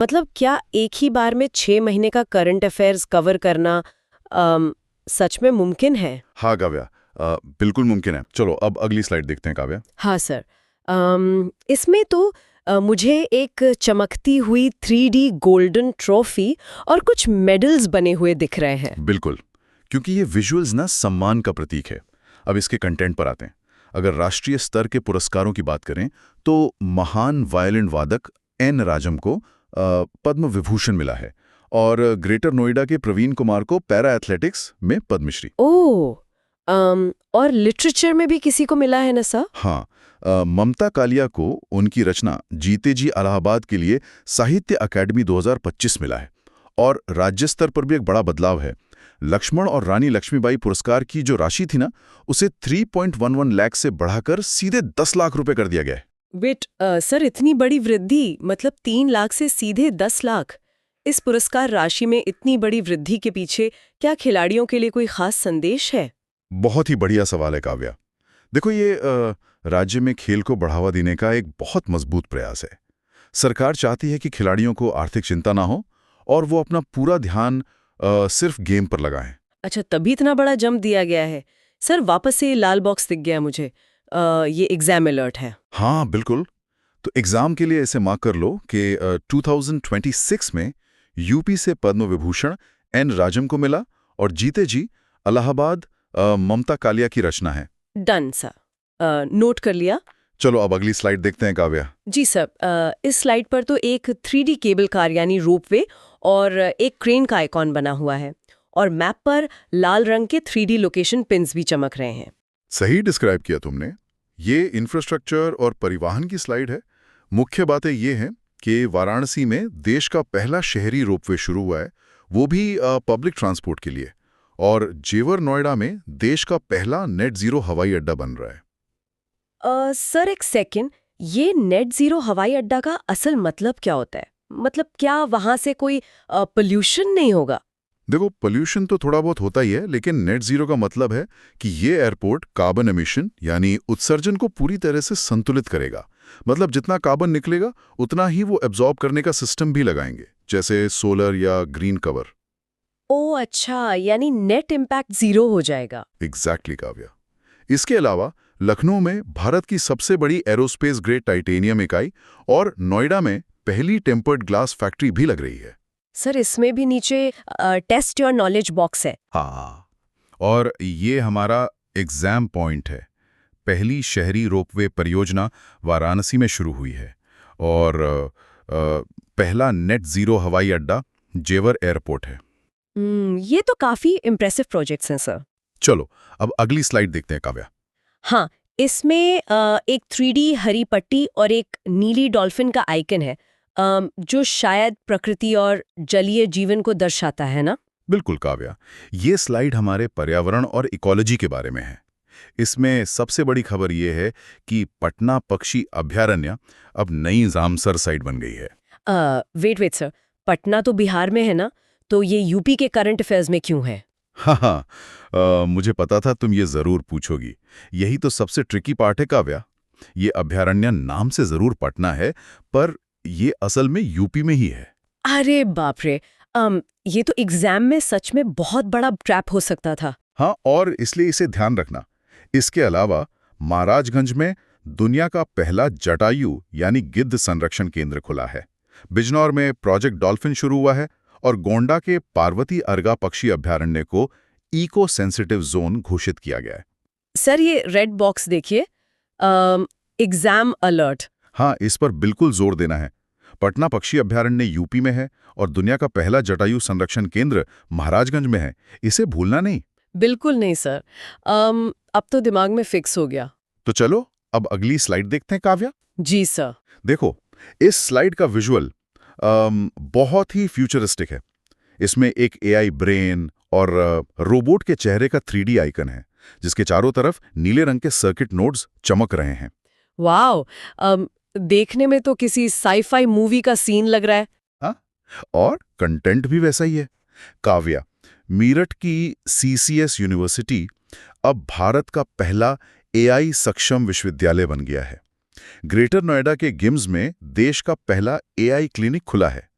मतलब क्या एक ही बार में 6 महीने का करंट अफेयर्स कवर करना सच में मुमकिन है? हाँ काव्या, बिल्कुल मुमकिन है। चलो अब अगली स्लाइड देखते हैं काव्या। हाँ सर। इसमें तो मुझे एक चमकती हुई 3D गोल्डन ट्रॉफी और कुछ मेडल्स बने हुए दिख रहे हैं। बिल्कुल, क्योंकि ये विजुअल्स ना सम्मान का प्रतीक है। अब इसके कंटेंट पर आते हैं। अगर राष्ट्रीय स्तर के पुरस्कारों की बात करें तो महान वायलिन वादक एन राजम को पद्म विभूषण मिला है और ग्रेटर नोएडा के प्रवीण कुमार को पैरा एथलेटिक्स में पद्मश्री। ओह, और लिटरेचर में भी किसी को मिला है ना सर? हाँ, ममता कालिया को उनकी रचना जीते जी इलाहाबाद के लिए साहित्य अकादमी 2025 मिला है। और राज्य स्तर पर भी एक बड़ा बदलाव है। लक्ष्मण और रानी लक्ष्मीबाई पुरस्कार की जो राशि थी ना, उसे 3.11 लाख से बढ़ाकर सीधे 10 लाख रुपए कर दिया गया है। वेट, सर इतनी बड़ी वृद्धि, मतलब 3 लाख से सीधे 10 लाख। इस पुरस्कार राशि में इतनी बड़ी वृद्धि के पीछे क्या खिलाड़ियों के लिए कोई खास संदेश है? बहुत ही बढ़िया सवाल है काव्या। देखो, ये राज्य में खेल को बढ़ावा देने का एक बहुत मजबूत प्रयास है। सरकार चाहती है कि खिलाड़ियों को आर्थिक चिंता ना हो और वो अपना पूरा ध्यान सिर्फ गेम पर लगाएं। अच्छा, तभी इतना बड़ा जंप दिया गया है। सर वापस से लाल बॉक्स दिख गया मुझे। ये एग्जाम अलर्ट है। हाँ बिल्कुल। तो एग्जाम के लिए ऐसे मार्क कर लो कि 2026 में यूपी से पद्म विभूषण एन राजम को मिला और जीते जी इलाहाबाद ममता कालिया की रचना है। डन सर, नोट कर लिया। चलो अब अगली स्लाइड देखते हैं काव्या। जी सर, इस स्लाइड पर तो एक 3D केबल कार यानी रोपवे और एक क्रेन का आइकॉन बना हुआ है, और मैप पर लाल रंग के 3D लोकेशन पिन्स भी चमक रहे हैं। सही डिस्क्राइब किया तुमने। ये इंफ्रास्ट्रक्चर और परिवहन की स्लाइड है। मुख्य बातें ये हैं कि वाराणसी में देश का पहला शहरी रोपवे शुरू हुआ है, वो भी पब्लिक ट्रांसपोर्ट के लिए। और जेवर नोएडा में देश का पहला नेट जीरो हवाई अड्डा बन रहा है। सर एक सेकेंड, ये नेट जीरो हवाई अड्डा का असल मतलब क्या होता है? मतलब क्या वहां से कोई पोल्यूशन नहीं होगा? देखो, पोल्यूशन तो थोड़ा बहुत होता ही है, लेकिन नेट जीरो का मतलब है कि ये एयरपोर्ट कार्बन एमिशन यानी उत्सर्जन को पूरी तरह से संतुलित करेगा। मतलब जितना कार्बन निकलेगा उतना ही वो एब्जॉर्ब करने का सिस्टम भी लगाएंगे, जैसे सोलर या ग्रीन कवर। ओ अच्छा, यानी नेट इम्पैक्ट जीरो हो जाएगा। एग्जैक्टली काव्या। इसके अलावा लखनऊ में भारत की सबसे बड़ी एरोस्पेस ग्रेड टाइटेनियम इकाई और नोएडा में पहली टेम्पर्ड ग्लास फैक्ट्री भी लग रही है। सर इसमें भी नीचे टेस्ट योर नॉलेज बॉक्स है। हाँ, और ये हमारा एग्जाम पॉइंट है। पहली शहरी रोपवे परियोजना वाराणसी में शुरू हुई है और पहला नेट जीरो हवाई अड्डा जेवर एयरपोर्ट है। ये तो काफी इम्प्रेसिव प्रोजेक्ट्स हैं सर। चलो अब अगली स्लाइड देखते हैं काव्या। हाँ, इसमें एक 3D हरी पट्टी और एक नीली डॉल्फिन का आइकन है, जो शायद प्रकृति और जलीय जीवन को दर्शाता है ना? बिल्कुल काव्या, ये स्लाइड हमारे पर्यावरण और इकोलॉजी के बारे में है। इसमें सबसे बड़ी खबर ये है कि पटना पक्षी अभयारण्य अब नई रामसर साइट बन गई है। वेट वेट सर, पटना तो बिहार में है ना, तो ये यूपी के करंट अफेयर्स में क्यों है? हाँ हाँ, मुझे पता था तुम ये जरूर पूछोगी। यही तो सबसे ट्रिकी पार्ट है काव्या। ये अभयारण्य नाम से जरूर पटना है, पर ये असल में यूपी में ही है। अरे बाप रे, ये तो एग्जाम में सच में बहुत बड़ा ट्रैप हो सकता था। हाँ, और इसलिए इसे ध्यान रखना। इसके अलावा महाराजगंज में दुनिया का पहला जटायु यानी गिद्ध संरक्षण केंद्र खुला है। बिजनौर में प्रोजेक्ट डॉल्फिन शुरू हुआ है और गोंडा के पार्वती अर्गा पक्षी अभयारण्य को इको सेंसिटिव जोन घोषित किया गया है। सर ये रेड बॉक्स देखिए, एग्जाम अलर्ट। हाँ, इस पर बिल्कुल जोर देना है। पटना पक्षी अभयारण्य यूपी में है और दुनिया का पहला जटायु संरक्षण केंद्र महाराजगंज में है। इसे भूलना नहीं। बिल्कुल नहीं सर, अब तो दिमाग में फिक्स हो गया। तो चलो अब अगली स्लाइड देखते हैं काव्या। जी सर। देखो, इस स्लाइड का विजुअल बहुत ही फ्यूचरिस्टिक है। इसमें एक एआई ब्रेन और रोबोट के चेहरे का 3D आइकन है, जिसके चारों तरफ नीले रंग के सर्किट नोड्स चमक रहे हैं। वाओ, देखने में तो किसी साई-फाई मूवी का सीन लग रहा है। हाँ, और कंटेंट भी वैसा ही है। काव्या, मीरठ की सीसीएस यूनिवर्सिटी अब भारत का पहला एआई सक्षम विश्वविद्यालय बन गया है। ग्रेटर नोएडा के गिम्स में देश का पहला एआई क्लिनिक खुला है,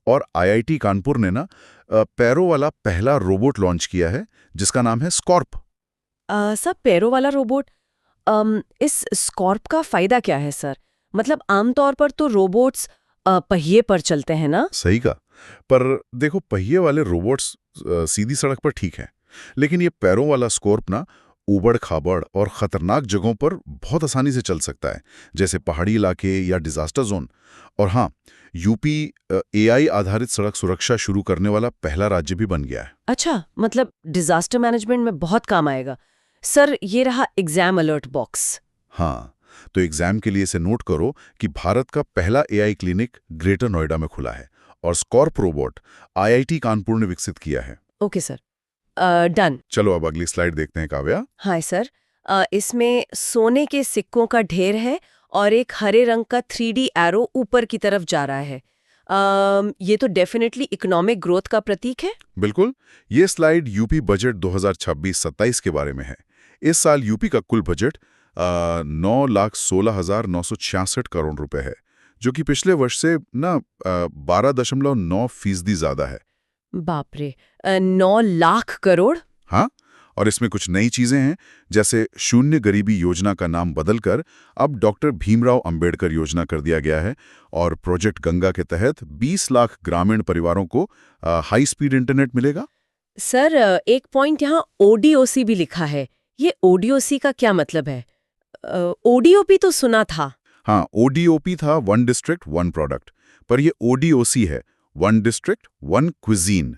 और आईआईटी कानपुर ने ना पैरों वाला पहला रोबोट लॉन्च किया है जिसका नाम है स्कॉर्प। सर पैरों वाला रोबोट, इस स्कॉर्प का फायदा क्या है सर? मतलब आमतौर पर तो रोबोट्स पहिए पर चलते हैं ना? सही कहा। पर देखो, पहिए वाले रोबोट्स सीधी सड़क पर ठीक है, लेकिन ये पैरों वाला स्कॉर्प ना ऊबड़ खाबड़ और खतरनाक जगहों पर बहुत आसानी से चल सकता है, जैसे पहाड़ी इलाके या डिजास्टर जोन। और हाँ, यूपी एआई आधारित सड़क सुरक्षा शुरू करने वाला पहला राज्य भी बन गया है। अच्छा, मतलब डिजास्टर मैनेजमेंट में बहुत काम आएगा। सर ये रहा एग्जाम अलर्ट बॉक्स। हाँ, तो एग्जाम के लिए इसे नोट करो कि भारत का पहला एआई क्लिनिक ग्रेटर नोएडा में खुला है और स्कॉर्प रोबोट आईआईटी कानपुर ने विकसित किया है। Okay sir, done. चलो अब अगली स्लाइड देखते हैं काव्या। हाँ सर, इसमें सोने के सिक्कों का ढेर है और एक हरे रंग का 3D एरो ऊपर की तरफ जा रहा है। ये तो डेफिनेटली इकोनॉमिक ग्रोथ का प्रतीक है। बिल्कुल, ये स्लाइड यूपी बजट 2026-27 के बारे में है। इस साल यूपी का कुल बजट 9,16,966 करोड़ रुपए है, जो कि पिछले वर्ष से ना 12.9% ज्यादा है। बाप रे, 9 लाख करोड़। हाँ, और इसमें कुछ नई चीजें हैं, जैसे शून्य गरीबी योजना का नाम बदलकर अब डॉक्टर भीमराव अंबेडकर योजना कर दिया गया है और प्रोजेक्ट गंगा के तहत 20 लाख ग्रामीण परिवारों को हाई स्पीड इंटरनेट मिलेगा। सर एक पॉइंट यहाँ ओडीओसी भी लिखा है। ये ओडीओसी का क्या मतलब है? ओडीओपी तो सुना था। हाँ, ओडीओपी था वन डिस्ट्रिक्ट वन प्रोडक्ट, पर ये ओडीओसी है वन डिस्ट्रिक्ट वन क्विजीन।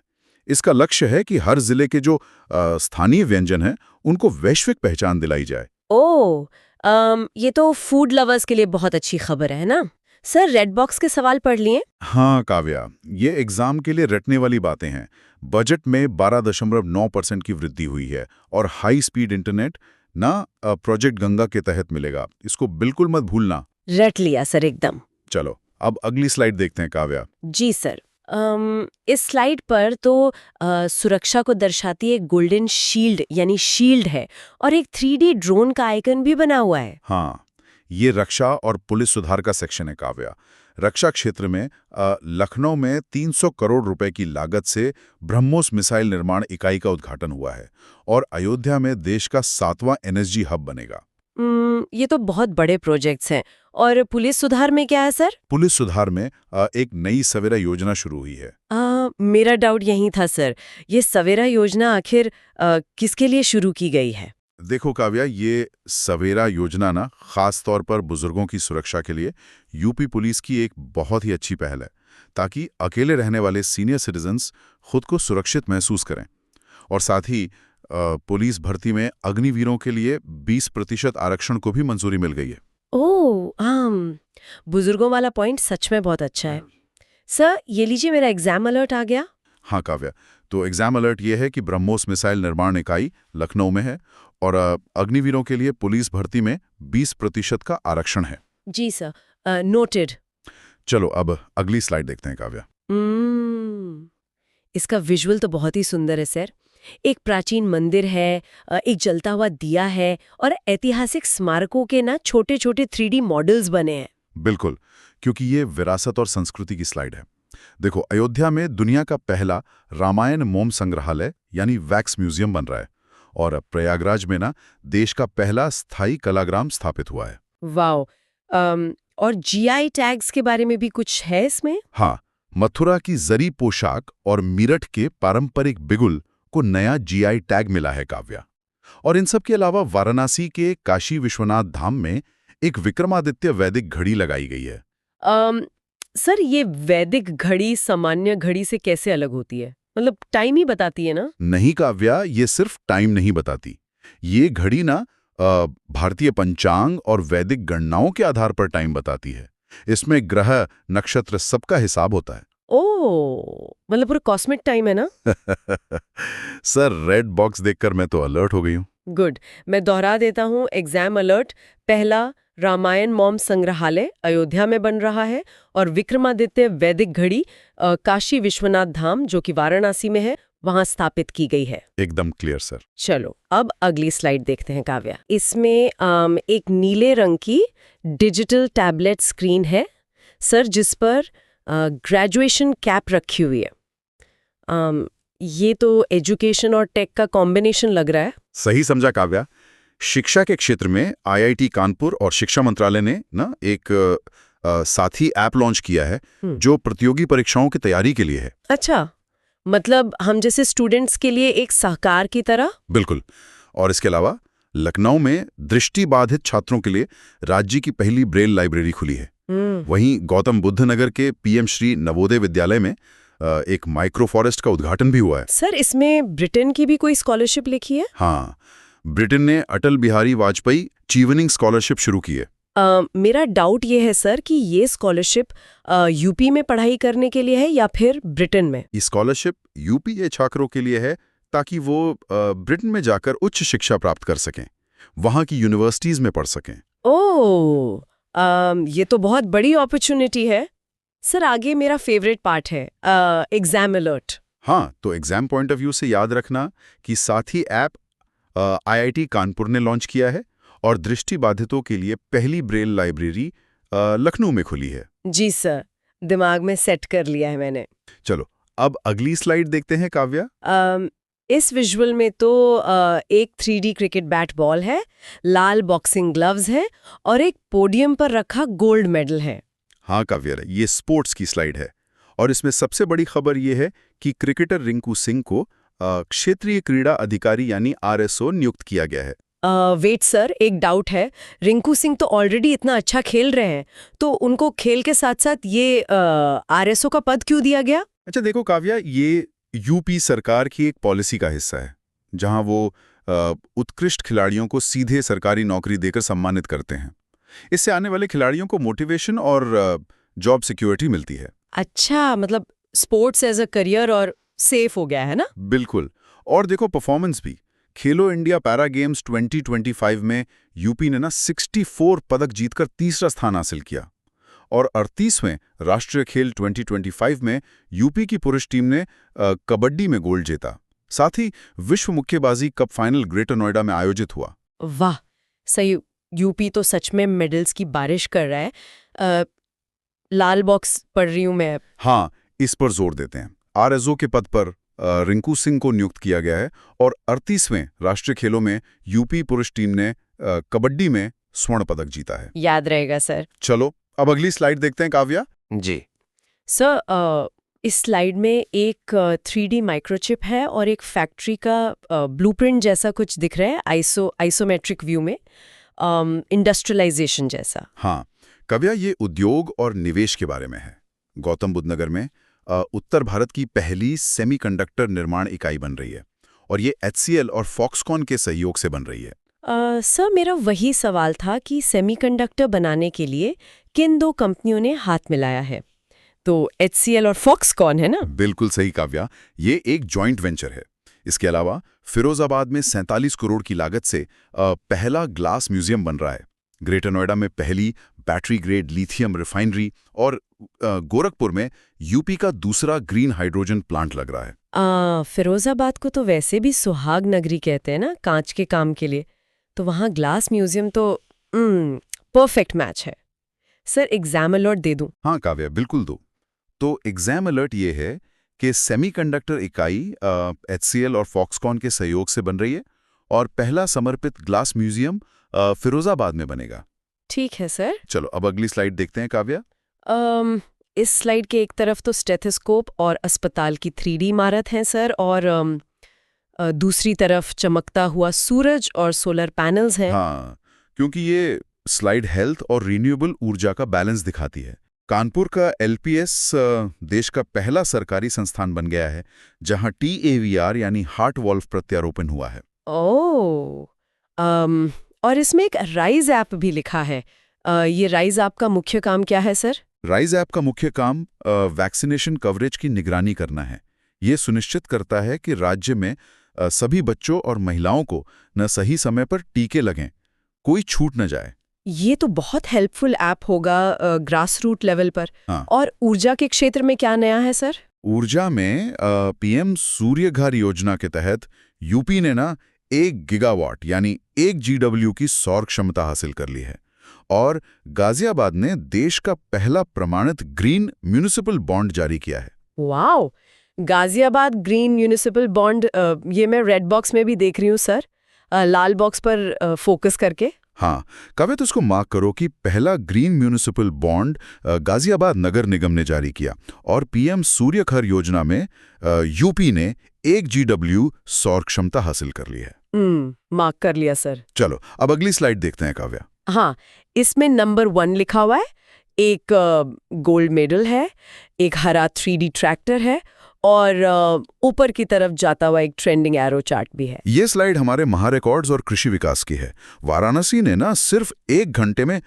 इसका लक्ष्य है कि हर जिले के जो स्थानीय व्यंजन हैं उनको वैश्विक पहचान दिलाई जाए। ओह, ये तो फूड लवर्स के लिए बहुत अच्छी खबर है ना? सर रेड बॉक्स के सवाल पढ़ लिए? हाँ काव्या, ये एग्जाम के लिए रटने वाली बातें हैं। बजट में 12.9% की वृद्धि हुई है और हाई स्पीड इंटरनेट ना प्रोजेक्ट गंगा के तहत मिलेगा। इसको बिल्कुल मत भूलना। रट लिया सर एकदम। चलो अब अगली स्लाइड देखते हैं काव्या। जी सर, इस स्लाइड पर तो सुरक्षा को दर्शाती एक गोल्डन शील्ड यानी शील्ड है और एक 3D ड्रोन का आइकन भी बना हुआ है। हाँ, ये रक्षा और पुलिस सुधार का सेक्शन है काव्या। रक्षा क्षेत्र में लखनऊ में 300 करोड़ रुपए की लागत से ब्रह्मोस मिसाइल निर्माण इकाई का उद्घाटन हुआ है और अयोध्या में देश का 7वां एनएसजी हब बनेगा। ये तो बहुत बड़े प्रोजेक्ट्स हैं। और पुलिस सुधार में क्या है सर? पुलिस सुधार में एक नई सवेरा योजना शुरू हुई है। मेरा डाउट यही था सर, ये सवेरा योजना आखिर किसके लिए शुरू की गई है? देखो काव्या, ये सवेरा योजना ना खास तौर पर बुजुर्गों की सुरक्षा के लिए यूपी पुलिस की एक बहुत ही अच्छी पहल है, ताकि अकेले रहने वाले सीनियर सिटीजन्स खुद को सुरक्षित महसूस करें। और साथ ही पुलिस भर्ती में अग्निवीरों के लिए 20% आरक्षण को भी मंजूरी मिल गई है। ओह, बुजुर्गों वाला पॉइंट सच में बहुत अच्छा है। सर ये लीजिए, मेरा एग्जाम अलर्ट आ गया। हाँ काव्या, तो एग्जाम अलर्ट ये है कि ब्रह्मोस मिसाइल निर्माण इकाई लखनऊ में है और अग्निवीरों के लिए पुलिस भर्ती में 20% का आरक्षण है। जी सर, नोटेड। चलो अब अगली स्लाइड देखते हैं काव्या। इसका विजुअल तो बहुत ही सुंदर है सर। एक प्राचीन मंदिर है, एक जलता हुआ दिया है और ऐतिहासिक स्मारकों के ना छोटे छोटे 3D मॉडल्स बने हैं। बिल्कुल, क्योंकि ये विरासत और संस्कृति की स्लाइड है। देखो, अयोध्या में दुनिया का पहला रामायण मोम संग्रहालय यानी वैक्स म्यूजियम बन रहा है और प्रयागराज में ना देश का पहला स्थायी कलाग्राम स्थापित हुआ है। वाओ, और जीआई टैग्स के बारे में भी कुछ है इसमें? हाँ, मथुरा की जरी पोशाक और मीरठ के पारंपरिक बिगुल को नया जीआई टैग मिला है काव्या। और इन सब के अलावा वाराणसी के काशी विश्वनाथ धाम में एक विक्रमादित्य वैदिक घड़ी लगाई गई है। सर ये वैदिक घड़ी सामान्य घड़ी से कैसे अलग होती है? मतलब टाइम ही बताती है ना? नहीं काव्या, ये सिर्फ टाइम नहीं बताती। ये घड़ी ना भारतीय पंचांग और वैदिक गणनाओं के आधार पर टाइम बताती है। इसमें ग्रह नक्षत्र सबका हिसाब होता है। ओह, मतलब पूरा कॉस्मिक टाइम है ना? सर रेड बॉक्स देखकर मैं तो अलर्ट हो गई हूँ। गुड, मैं दोहरा देता हूँ एग्जाम अलर्ट। पहला, रामायण मोम संग्रहालय अयोध्या में बन रहा है और विक्रमादित्य वैदिक घड़ी काशी विश्वनाथ धाम जो कि वाराणसी में है वहां स्थापित की गई है। एकदम क्लियर सर। चलो अब अगली स्लाइड देखते हैं काव्या। इसमें एक नीले रंग की डिजिटल टैबलेट स्क्रीन है सर, जिस पर ग्रेजुएशन कैप रखी हुई है। ये तो एजुकेशन और टेक का कॉम्बिनेशन लग रहा है। सही समझा काव्या। शिक्षा के क्षेत्र में आईआईटी कानपुर और शिक्षा मंत्रालय ने ना एक साथी ऐप लॉन्च किया है जो प्रतियोगी परीक्षाओं की तैयारी के लिए है। अच्छा, मतलब हम जैसे स्टूडेंट्स के लिए एक सहकार की तरह? बिल्कुल। और इसके अलावा लखनऊ में दृष्टिबाधित छात्रों के लिए राज्य की पहली ब्रेल लाइब्रेरी खुली है। वहीं गौतम बुद्ध नगर के पीएम श्री नवोदय विद्यालय में एक माइक्रो फॉरेस्ट का उद्घाटन भी हुआ है। सर, इसमें ब्रिटेन की भी कोई स्कॉलरशिप लिखी है? हाँ, ब्रिटेन ने अटल बिहारी वाजपेयी चीवनिंग स्कॉलरशिप शुरू की है। मेरा डाउट ये है सर कि ये स्कॉलरशिप यूपी में पढ़ाई करने के लिए है या फिर ब्रिटेन में? ये स्कॉलरशिप यूपी के छात्रों के लिए है ताकि वो ब्रिटेन में जाकर उच्च शिक्षा प्राप्त कर सकें, वहां की यूनिवर्सिटीज में पढ़ सकें। ओह, ये तो बहुत बड़ी अपॉर्चुनिटी है। सर, आगे मेरा फेवरेट पार्ट है एग्जाम अलर्ट। हाँ, तो एग्जाम पॉइंट ऑफ व्यू से याद रखना कि साथ ही ऐप आईआईटी कानपुर ने लॉन्च किया है और दृष्टिबाधितों के लिए पहली ब्रेल लाइब्रेरी लखनऊ में खुली है। जी सर, दिमाग में सेट कर लिया है मैंने। चलो, अब अगली स्लाइड देखते हैं काव्या। इस विजुअल में तो एक 3D क्रिकेट बैट बॉल है, लाल बॉक्सिंग ग्लव्स है और एक पोडियम पर रखा गोल्ड मेडल है। हाँ काव्या, ये स्पोर्ट्स की स्लाइड है और इसमें सबसे बड़ी खबर ये है कि क्रिकेटर रिंकू सिंह को क्षेत्रीय क्रीड़ा अधिकारी यानी आरएसओ नियुक्त किया गया है। वेट सर, एक डाउट है। रिंकू सिंह तो ऑलरेडी इतना अच्छा खेल रहे हैं, तो उनको खेल के साथ साथ ये आरएसओ का पद क्यों दिया गया? अच्छा देखो काव्या, ये यूपी सरकार की एक पॉलिसी का हिस्सा है जहां वो उत्कृष्ट खिलाड़ियों को सीधे सरकारी नौकरी देकर सम्मानित करते हैं। इससे आने वाले खिलाड़ियों को मोटिवेशन और जॉब सिक्योरिटी मिलती है। अच्छा, मतलब स्पोर्ट्स एज अ करियर और सेफ हो गया है ना? बिल्कुल। और देखो परफॉर्मेंस भी। खेलो इंडिया पैरा गेम्स 2025 में यूपी ने ना 64 पदक जीतकर तीसरा स्थान हासिल किया और 38वें राष्ट्रीय खेल 2025 में यूपी की पुरुष टीम ने कबड्डी में गोल्ड जीता। साथ ही विश्व मुक्केबाजी कप फाइनल ग्रेटर नोएडा में आयोजित हुआ। वाह, सही। यूपी तो सच में मेडल्स की बारिश कर रहा है। लाल बॉक्स पढ़ रही हूं मैं। हाँ, इस पर जोर देते हैं। आरएसओ के पद पर रिंकू सिंह को नियुक्त किया गया है और 38वें राष्ट्रीय खेलों में यूपी पुरुष टीम ने कबड्डी में स्वर्ण पदक जीता है। याद रहेगा सर। चलो, अब अगली स्लाइड देखते हैं काव्या। जी सर, इस स्लाइड में एक 3D माइक्रोचिप है और एक फैक्ट्री का ब्लूप्रिंट जैसा कुछ दिख रहा है, आइसोमेट्रिक व्यू में, इंडस्ट्रियलाइजेशन जैसा। हाँ काव्या, ये उद्योग और निवेश के बारे में है। गौतम बुद्ध नगर में उत्तर भारत की पहली सेमीकंडक्टर निर्माण इकाई बन रही है और ये HCL और फॉक्सकॉन के सहयोग से बन रही है। सर, मेरा वही सवाल था कि सेमीकंडक्टर बनाने के लिए किन दो कंपनियों ने हाथ मिलाया है? तो HCL और फॉक्सकॉन है ना? बिल्कुल सही काव्या, ये एक जॉइंट वेंचर है। इसके अलावा फिरोजाबाद में 47 करोड़ की लागत से पहला ग्लास म्यूजियम बन रहा है। ग्रेटर नोएडा में पहली बैटरी ग्रेड लिथियम रिफाइनरी और गोरखपुर में यूपी का दूसरा ग्रीन हाइड्रोजन प्लांट लग रहा है। फिरोजाबाद को तो वैसे भी सुहाग नगरी कहते हैं ना, कांच के काम के लिए, तो वहाँ ग्लास म्यूजियम तो परफेक्ट मैच है। सर, एग्जाम अलर्ट दे दूं? हाँ काव्या, बिल्कुल दो। तो एग्जाम अलर्ट ये है कि सेमीकंडक्टर इकाई HCL और फॉक्सकॉन के सहयोग से बन रही है और पहला समर्पित ग्लास म्यूजियम फिरोजाबाद में बनेगा। ठीक है सर। चलो, अब अगली स्लाइड देखते हैं काव्या। इस स्लाइड के एक तरफ तो स्टेथोस्कोप और अस्पताल की 3D इमारत है सर, और दूसरी तरफ चमकता हुआ सूरज और सोलर पैनल्स हैं। हाँ, क्योंकि ये स्लाइड हेल्थ और रिन्यूएबल ऊर्जा का बैलेंस दिखाती है। कानपुर का LPS देश का पहला सरकारी संस्थान बन गया है जहां TAVR यानी हार्ट वॉल्व प्रत्यारोपण हुआ है। ओह, और इसमें एक राइज ऐप भी लिखा है। ये राइज ऐप का मुख्य काम क्या है सर? राइज ऐप का मुख्य काम वैक्सीनेशन कवरेज की निगरानी करना है। ये सुनिश्चित करता है कि राज्य में सभी बच्चों और महिलाओं को न सही समय पर टीके लगें, कोई छूट न जाए। ये तो बहुत हेल्पफुल ऐप होगा ग्रास रूट लेवल पर। हाँ। और ऊर्जा के क्षेत्र में क्या नया है सर? ऊर्जा में PM सूर्य घर योजना के तहत यूपी ने ना 1 गीगावाट यानी 1 GW की सौर क्षमता हासिल कर ली है और गाजियाबाद ने देश का पहला प्रमाणित ग्रीन म्युनिसिपल बॉन्ड जारी किया है। Wow, Ghaziabad green municipal bond, ये मैं रेड बॉक्स में भी देख रही हूँ सर, लाल बॉक्स पर फोकस करके। हाँ, काव्या, तो इसको मार्क करो कि पहला ग्रीन म्युनिसिपल बॉन्ड गाजियाबाद नगर निगम ने जारी किया और पीएम सूर्य घर योजना में यूपी ने 1 GW सौर क्षमता हासिल कर ली है। मार्क कर लिया सर। चलो अब अगली स्लाइड देखते हैं काव्या। हाँ, इसमें नंबर 1 लिखा हुआ है, एक गोल्ड मेडल है, एक हरा 3D ट्रैक्टर है और ऊपर की तरफ जाता हुआ एक ट्रेंडिंग एरो चार्ट भी है। ये स्लाइड हमारे महारिकॉर्ड्स और कृषि विकास की है। वाराणसी ने ना सिर्फ 1 घंटे में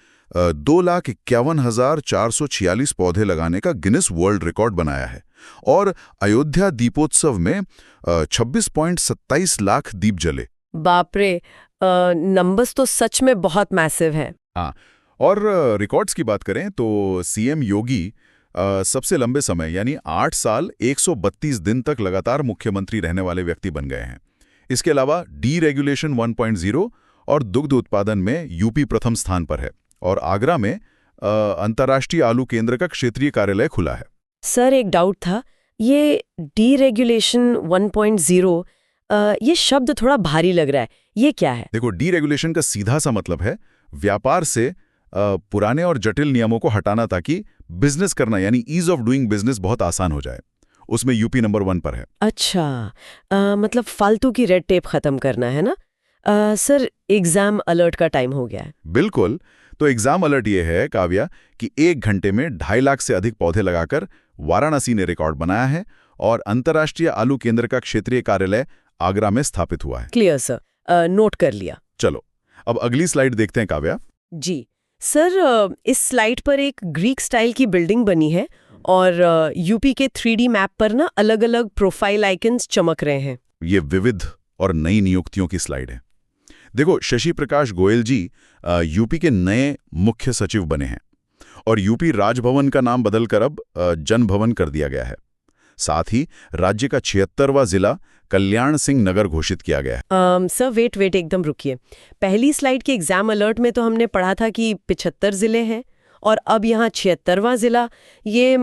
2,51,446 पौधे लगाने का गिनीज वर्ल्ड रिकॉर्ड बनाया है और अयोध्या दीपोत्सव में 26.27 लाख दीप जले। बाप रे, नंबर्स तो सच में बहुत मैसिव है। हाँ, और रिकॉर्ड्स की बात करें तो सीएम योगी सबसे लंबे समय यानी 8 साल 132 दिन तक लगातार मुख्यमंत्री रहने वाले व्यक्ति बन गए हैं। इसके अलावा डीरेगुलेशन 1.0 और दुग्ध उत्पादन में यूपी प्रथम स्थान पर है और आगरा में अंतर्राष्ट्रीय आलू केंद्र का क्षेत्रीय कार्यालय खुला है। सर, एक डाउट था, ये डीरेगुलेशन 1.0, ये शब्द थोड़ा भारी लग रहा है, ये क्या है? देखो, डीरेगुलेशन का सीधा सा मतलब है व्यापार से पुराने और जटिल नियमों को हटाना ताकि बिजनेस करना यानी ईज ऑफ डूइंग बिजनेस बहुत आसान हो जाए। उसमें यूपी नंबर 1 पर है। अच्छा, मतलब फालतू की रेड टेप खत्म करना है ना? सर, एग्जाम अलर्ट का टाइम हो गया है। बिल्कुल, तो एग्जाम अलर्ट ये है काव्या कि 1 घंटे में 2.5 लाख से अधिक पौधे लगाकर वाराणसी ने रिकॉर्ड बनाया है और अंतर्राष्ट्रीय आलू केंद्र का क्षेत्रीय कार्यालय आगरा में स्थापित हुआ है। क्लियर सर, नोट कर लिया। चलो अब अगली स्लाइड देखते हैं काव्या। जी सर, इस स्लाइड पर एक ग्रीक स्टाइल की बिल्डिंग बनी है और यूपी के 3D मैप पर ना अलग-अलग प्रोफाइल आइकन्स चमक रहे हैं। ये विविध और नई नियुक्तियों की स्लाइड है। देखो, शशि प्रकाश गोयल जी यूपी के नए मुख्य सचिव बने हैं और यूपी राजभवन का नाम बदलकर अब जन भवन कर दिया गया है। साथ ही राज्य का 76वां जिला कल्याण सिंह नगर घोषित किया गया है। सर वेट एकदम रुकिए। पहली स्लाइड के एग्जाम अलर्ट में तो हमने पढ़ा था कि 75 जिले हैं और अब यहाँ 76वां जिला, ये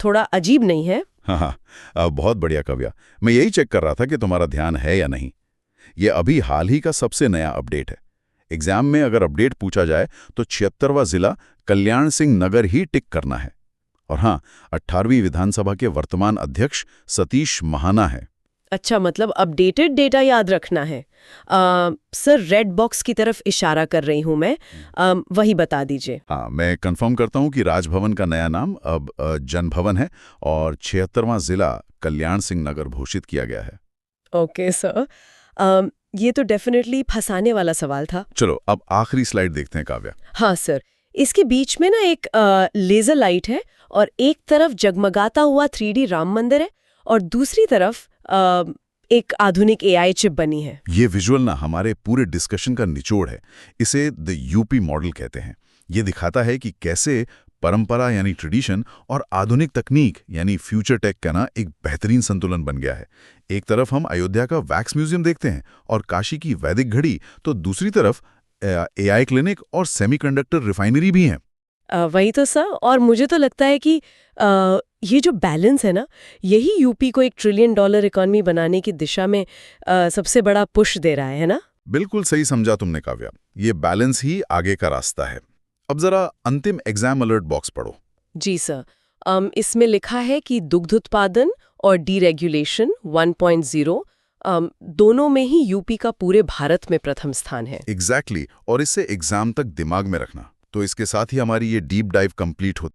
थोड़ा अजीब नहीं है? हाँ, बहुत बढ़िया काव्या, मैं यही चेक कर रहा था कि तुम्हारा ध्यान है या नहीं। ये अभी हाल ही का सबसे नया अपडेट है। एग्जाम में अगर अपडेट पूछा जाए तो 76वां जिला कल्याण सिंह नगर ही टिक करना है। और हाँ, 18वीं विधानसभा के वर्तमान अध्यक्ष सतीश महाना है। अच्छा, मतलब अपडेटेड डेटा याद रखना है। सर, रेड बॉक्स की तरफ इशारा कर रही हूं मैं, वही बता दीजिए। हाँ, मैं कंफर्म करता हूं कि राजभवन का नया नाम अब जनभवन है और 76वां जिला कल्याण सिंह नगर घोषित किया गया है। ओके सर, ये तो डेफिनेटली फंसाने वाला सवाल था। चलो अब आखिरी स्लाइड देखते हैं काव्या। हाँ सर, इसके बीच में ना एक लेजर लाइट है और एक तरफ जगमगाता हुआ 3D राम मंदिर है और दूसरी तरफ एक आधुनिक AI चिप बनी है। ये विजुअल ना हमारे पूरे डिस्कशन का निचोड़ है। इसे द यूपी मॉडल कहते हैं। ये दिखाता है कि कैसे परंपरा यानी ट्रेडिशन और आधुनिक तकनीक यानी फ्यूचर टेक का ना एक बेहतरीन संतुलन बन गया है। एक तरफ हम अयोध्या का वैक्स म्यूजियम देखते हैं और काशी की वैदिक घड़ी, तो दूसरी तरफ AI क्लिनिक और सेमीकंडक्टर रिफाइनरी भी हैं। वही तो सर, और मुझे तो लगता है कि ये जो बैलेंस है ना, यही यूपी को $1 ट्रिलियन इकोनॉमी बनाने की दिशा में सबसे बड़ा पुश दे रहा है ना? बिल्कुल सही समझा तुमने काव्या, ये बैलेंस ही आगे का रास्ता है। अब जरा अंतिम एग्जाम अलर्ट बॉक्स पढ़ो। जी सर, इसमें लिखा है कि दुग्ध उत्पादन और डीरेगुलेशन 1.0 दोनों में ही यूपी का पूरे भारत में प्रथम स्थान है। एग्जैक्टली, और इसे एग्जाम तक दिमाग में रखना। तो इसके साथ ही हमारी ये डीप डाइव कंप्लीट होती है।